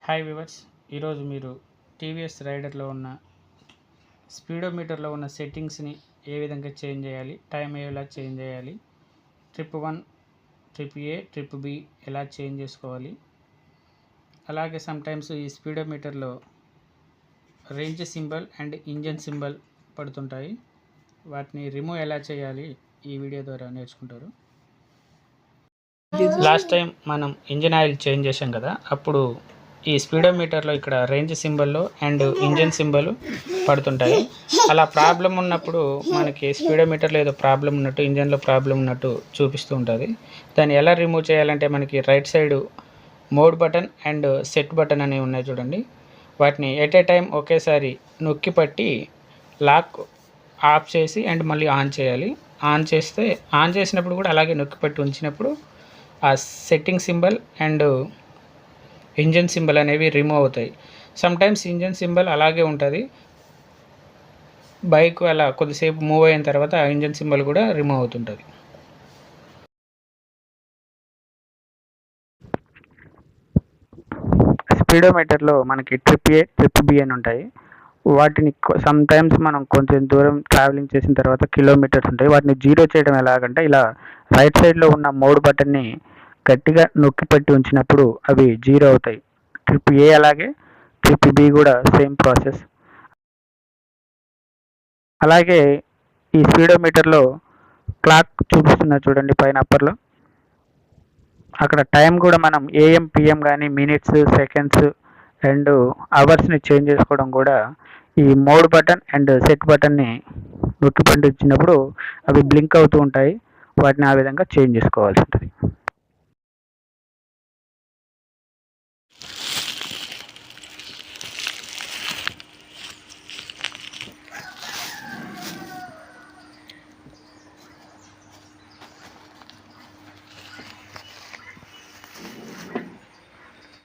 Hi viewers, ఈరోజు మీరు TVS రైడర్లో ఉన్న స్పీడోమీటర్లో ఉన్న సెట్టింగ్స్ని ఏ విధంగా చేంజ్ చేయాలి, టైం ఎలా చేంజ్ చేయాలి, trip 1, trip A, trip B ఎలా చేంజ్ చేసుకోవాలి, అలాగే సమ్టైమ్స్ ఈ స్పీడోమీటర్లో range symbol and engine symbol పడుతుంటాయి. వాటిని రిమూవ్ ఎలా చేయాలి ఈ వీడియో ద్వారా నేర్చుకుంటారు. లాస్ట్ టైం మనం ఇంజిన్ ఆయిల్ చేంజ్ చేసాం కదా, అప్పుడు ఈ స్పీడోమీటర్లో ఇక్కడ రేంజ్ సింబల్లో అండ్ ఇంజన్ సింబల్ పడుతుంటాయి. అలా ప్రాబ్లం ఉన్నప్పుడు మనకి స్పీడోమీటర్లో ఏదో ప్రాబ్లం ఉన్నట్టు, ఇంజన్లో ప్రాబ్లం ఉన్నట్టు చూపిస్తూ ఉంటుంది. దాన్ని ఎలా రిమూవ్ చేయాలంటే మనకి right side mode button and set button అనేవి ఉన్నాయి చూడండి. వాటిని ఎట్ ఏ టైం ఒకేసారి నొక్కి పట్టి లాక్ ఆఫ్ చేసి అండ్ మళ్ళీ ఆన్ చేయాలి. ఆన్ చేసినప్పుడు కూడా అలాగే నొక్కి పట్టి ఉంచినప్పుడు ఆ setting symbol and engine symbol అనేవి రిమూవ్ అవుతాయి. సమ్టైమ్స్ ఇంజన్ సింబల్ అలాగే ఉంటుంది. బైక్ అలా కొద్దిసేపు మూవ్ అయిన తర్వాత ఆ ఇంజన్ సింబల్ కూడా రిమూవ్ అవుతుంటుంది. స్పీడోమీటర్లో మనకి ట్రిప్ ఏ, ట్రిప్ బి అని ఉంటాయి. వాటిని సమ్టైమ్స్ మనం కొంచెం దూరం ట్రావెలింగ్ చేసిన తర్వాత కిలోమీటర్స్ ఉంటాయి. వాటిని జీరో చేయడం ఎలాగంటే ఇలా రైట్ సైడ్లో ఉన్న మోడ్ బటన్ని గట్టిగా నొక్కి పెట్టి ఉంచినప్పుడు అవి జీరో అవుతాయి. ట్రిప్ ఏ అలాగే ట్రిప్ బి కూడా సేమ్ ప్రాసెస్. అలాగే ఈ స్పీడోమీటర్లో క్లాక్ చూపిస్తున్నా చూడండి పైన అప్పర్లో. అక్కడ టైం కూడా మనం ఏఎం పిఎం కానీ మినిట్స్, సెకండ్స్ అండ్ అవర్స్ని చేంజ్ చేసుకోవడం కూడా ఈ మోడ్ బటన్ అండ్ సెట్ బటన్ని నొక్కి పండించినప్పుడు అవి బ్లింక్ అవుతూ ఉంటాయి. వాటిని ఆ విధంగా చేంజ్ చేసుకోవాల్సి ఉంటుంది.